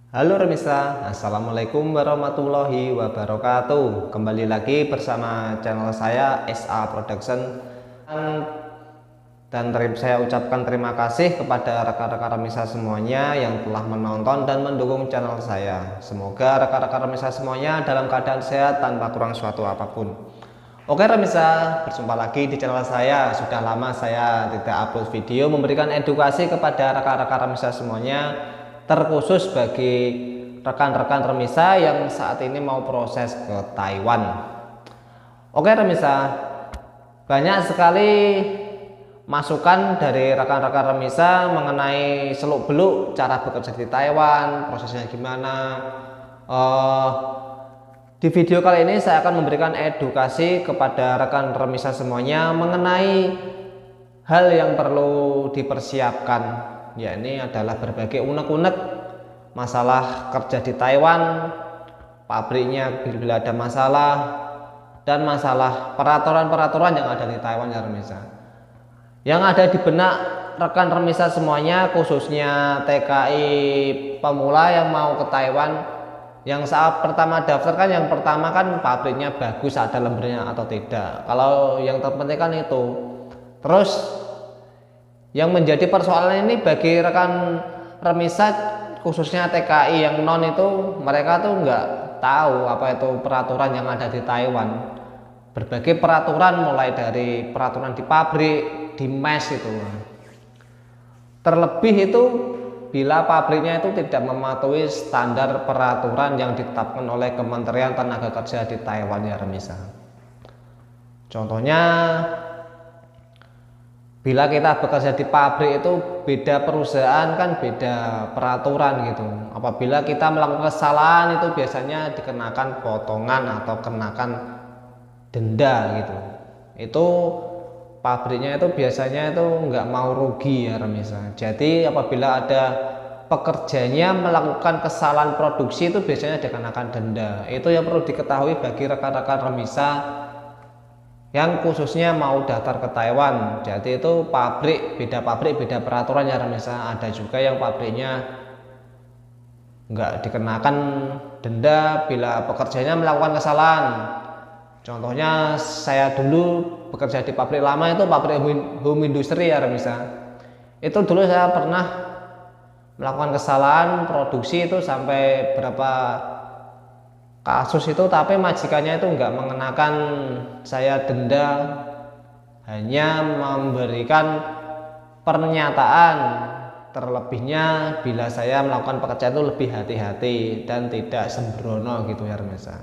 Halo Remisa, Assalamualaikum warahmatullahi wabarakatuh. Kembali lagi bersama channel saya SA Production. Dan saya ucapkan terima kasih kepada rekan-rekan Remisa semuanya yang telah menonton dan mendukung channel saya. Semoga rekan-rekan Remisa semuanya dalam keadaan sehat tanpa kurang suatu apapun. Oke Remisa, berjumpa lagi di channel saya. Sudah lama saya tidak upload video memberikan edukasi kepada rekan-rekan Remisa semuanya, terkhusus bagi rekan-rekan Remisa yang saat ini mau proses ke Taiwan. Oke Remisa, banyak sekali masukan dari rekan-rekan Remisa mengenai seluk-beluk cara bekerja di Taiwan, prosesnya gimana. Di video kali ini saya akan memberikan edukasi kepada rekan Remisa semuanya mengenai hal yang perlu dipersiapkan, yakni adalah berbagai unek-unek masalah kerja di Taiwan, pabriknya bila ada masalah, dan masalah peraturan-peraturan yang ada di Taiwan ya Remisa. Yang ada di benak rekan Remisa semuanya, khususnya TKI pemula yang mau ke Taiwan, yang saat pertama daftar kan, yang pertama kan pabriknya bagus, ada lembernya atau tidak. Kalau yang terpenting kan itu. Terus yang menjadi persoalan ini bagi rekan Remisa khususnya TKI yang non itu, mereka tuh nggak tahu apa itu peraturan yang ada di Taiwan. Berbagai peraturan, mulai dari peraturan di pabrik, di mes itu. Terlebih itu bila pabriknya itu tidak mematuhi standar peraturan yang ditetapkan oleh Kementerian Tenaga Kerja di Taiwan ya Remisa. Contohnya, bila kita bekerja di pabrik itu beda perusahaan kan beda peraturan gitu. Apabila kita melakukan kesalahan itu biasanya dikenakan potongan atau kenakan denda gitu. Itu pabriknya itu biasanya itu nggak mau rugi ya Remisa. Jadi apabila ada pekerjanya melakukan kesalahan produksi itu biasanya dikenakan denda. Itu yang perlu diketahui bagi rekan-rekan Remisa yang khususnya mau daftar ke Taiwan. Jadi itu pabrik beda peraturan ya Remisa. Ada juga yang pabriknya nggak dikenakan denda bila pekerjanya melakukan kesalahan. Contohnya saya dulu bekerja di pabrik lama, itu pabrik home industry ya Remisa. Itu dulu saya pernah melakukan kesalahan produksi itu sampai berapa kasus itu, tapi majikannya itu nggak mengenakan saya denda, hanya memberikan pernyataan terlebihnya bila saya melakukan pekerjaan itu lebih hati-hati dan tidak sembrono gitu ya Remisa.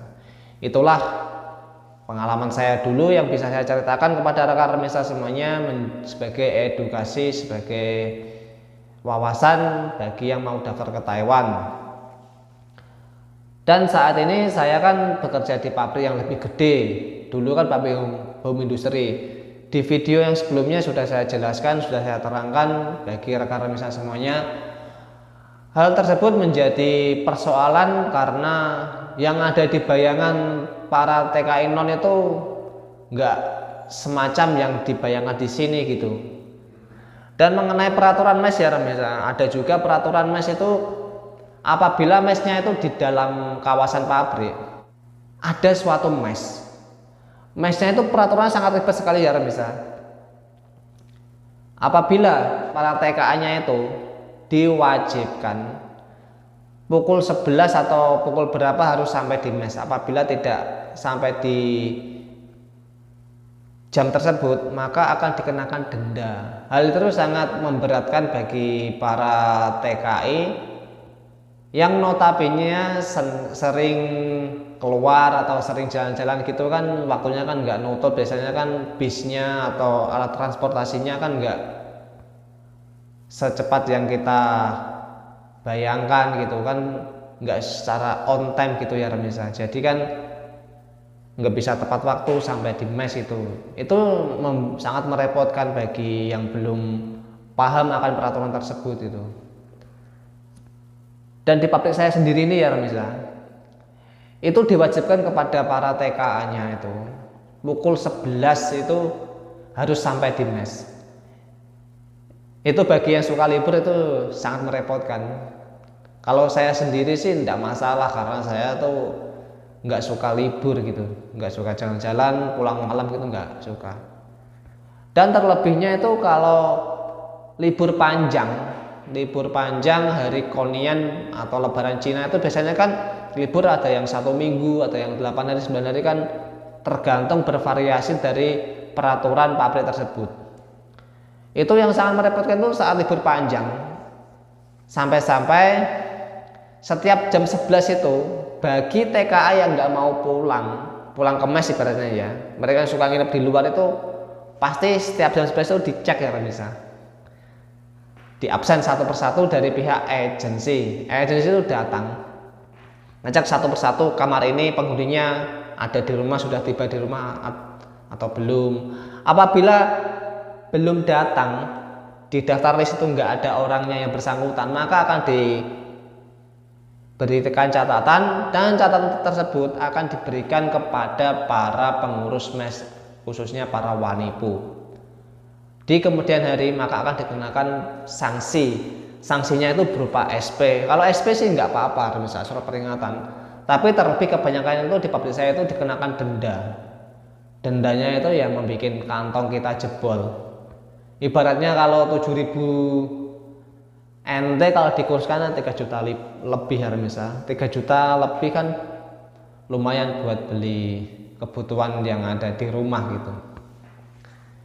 Itulah pengalaman saya dulu yang bisa saya ceritakan kepada rekan Remisa semuanya sebagai edukasi, sebagai wawasan bagi yang mau daftar ke Taiwan. Dan saat ini saya kan bekerja di pabrik yang lebih gede. Dulu kan pabrik home industry. Di video yang sebelumnya sudah saya jelaskan, sudah saya terangkan bagi rekan Remisa semuanya. Hal tersebut menjadi persoalan karena yang ada di bayangan para TKI non itu nggak semacam yang dibayangkan di sini gitu. Dan mengenai peraturan mes ya Remisa, ada juga peraturan mes itu apabila mesnya itu di dalam kawasan pabrik, ada suatu mes. Mesnya itu peraturan sangat ribet sekali ya Remisa. Apabila para TKA-nya itu diwajibkan pukul 11 atau pukul berapa harus sampai di mes. Apabila tidak sampai di jam tersebut, maka akan dikenakan denda. Hal itu sangat memberatkan bagi para TKI yang notabene sering keluar atau sering jalan-jalan gitu kan, waktunya kan nggak nutut. Biasanya kan bisnya atau alat transportasinya kan nggak secepat yang kita bayangkan gitu kan, nggak secara on time gitu ya Remisa. Jadi kan nggak bisa tepat waktu sampai di mes itu sangat merepotkan bagi yang belum paham akan peraturan tersebut itu. Dan di pabrik saya sendiri ini ya Remisa, itu diwajibkan kepada para TKA-nya itu pukul 11 itu harus sampai di mes. Itu bagi yang suka libur itu sangat merepotkan. Kalau saya sendiri sih tidak masalah karena saya tuh nggak suka libur gitu, nggak suka jalan-jalan pulang malam gitu, nggak suka. Dan terlebihnya itu kalau libur panjang hari Konian atau Lebaran Cina itu biasanya kan libur ada yang 1 minggu, ada yang 8 hari, 9 hari, kan tergantung bervariasi dari peraturan pabrik tersebut. Itu yang sangat merepotkan tuh saat libur panjang, sampai-sampai setiap jam 11 itu bagi TKA yang nggak mau pulang ke mes ibaratnya ya, mereka yang suka nginep di luar itu pasti setiap jam 11 itu dicek ya Remisa, di absen satu persatu dari pihak agensi itu datang ngecek satu persatu kamar ini penghuninya ada di rumah, sudah tiba di rumah atau belum. Apabila belum datang, di daftar list itu nggak ada orangnya yang bersangkutan, maka akan diberikan catatan, dan catatan tersebut akan diberikan kepada para pengurus mes, khususnya para wanipu. Di kemudian hari maka akan dikenakan sanksinya itu berupa SP. Kalau SP sih nggak apa-apa, misalnya surat peringatan, tapi terlebih kebanyakan itu di pabrik saya itu dikenakan dendanya itu yang membuat kantong kita jebol. Ibaratnya kalau 7.000 NT kalau dikurskan 3 juta lebih ya misal 3 juta lebih kan lumayan buat beli kebutuhan yang ada di rumah gitu.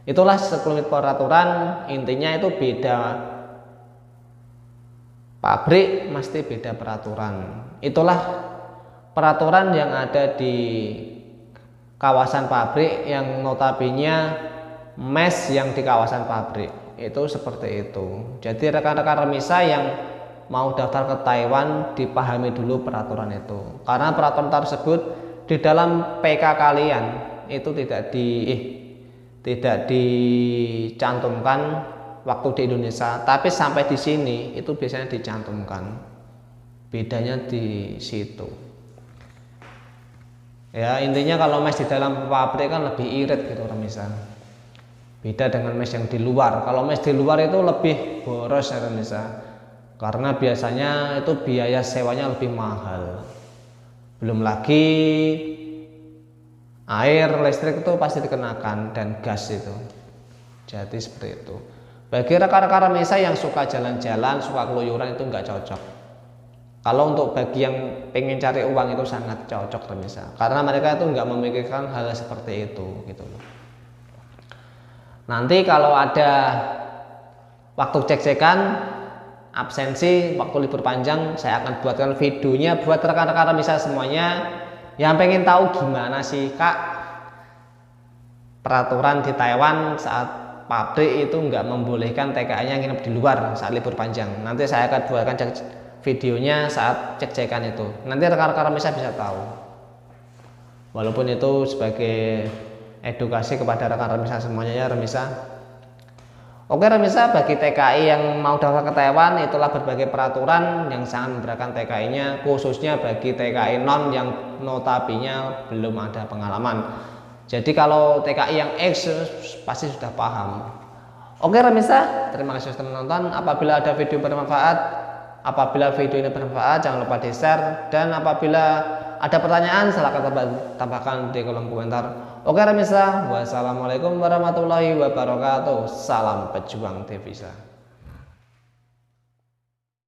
Itulah sekelumit peraturan, intinya itu beda pabrik mesti beda peraturan. Itulah peraturan yang ada di kawasan pabrik yang notabene mes yang di kawasan pabrik itu seperti itu. Jadi rekan-rekan remisa yang mau daftar ke Taiwan dipahami dulu peraturan itu, karena peraturan tersebut di dalam PK kalian itu tidak dicantumkan waktu di Indonesia, tapi sampai di sini itu biasanya dicantumkan. Bedanya di situ. Ya intinya kalau mes di dalam pabrik kan lebih irit gitu remisa. Beda dengan mes yang di luar. Kalau mes di luar itu lebih boros ya remisa, karena biasanya itu biaya sewanya lebih mahal. Belum lagi air, listrik itu pasti dikenakan, dan gas itu. Jadi seperti itu. Bagi rekan-rekan remisa yang suka jalan-jalan, suka keluyuran itu nggak cocok. Kalau untuk bagi yang pengen cari uang itu sangat cocok remisa, karena mereka itu nggak memikirkan hal seperti itu gitu loh. Nanti kalau ada waktu cek-cekan absensi waktu libur panjang, saya akan buatkan videonya buat rekan-rekan remisa semuanya yang pengen tahu gimana sih Kak peraturan di Taiwan saat pabrik itu nggak membolehkan TKA-nya nginep di luar saat libur panjang. Nanti saya akan buatkan videonya saat cek-cekan itu. Nanti rekan-rekan remisa bisa tahu. Walaupun itu sebagai edukasi kepada rekan remisa semuanya ya remisa. Oke remisa, bagi TKI yang mau daftar ke Taiwan itulah berbagai peraturan yang sangat memberatkan TKI-nya, khususnya bagi TKI non yang notabene belum ada pengalaman. Jadi kalau TKI yang X pasti sudah paham. Oke remisa, terima kasih sudah menonton. Apabila ada video bermanfaat, apabila video ini bermanfaat jangan lupa di share, dan apabila ada pertanyaan silahkan tambahkan di kolom komentar. Oke remisa, wassalamualaikum warahmatullahi wabarakatuh. Salam pejuang devisa.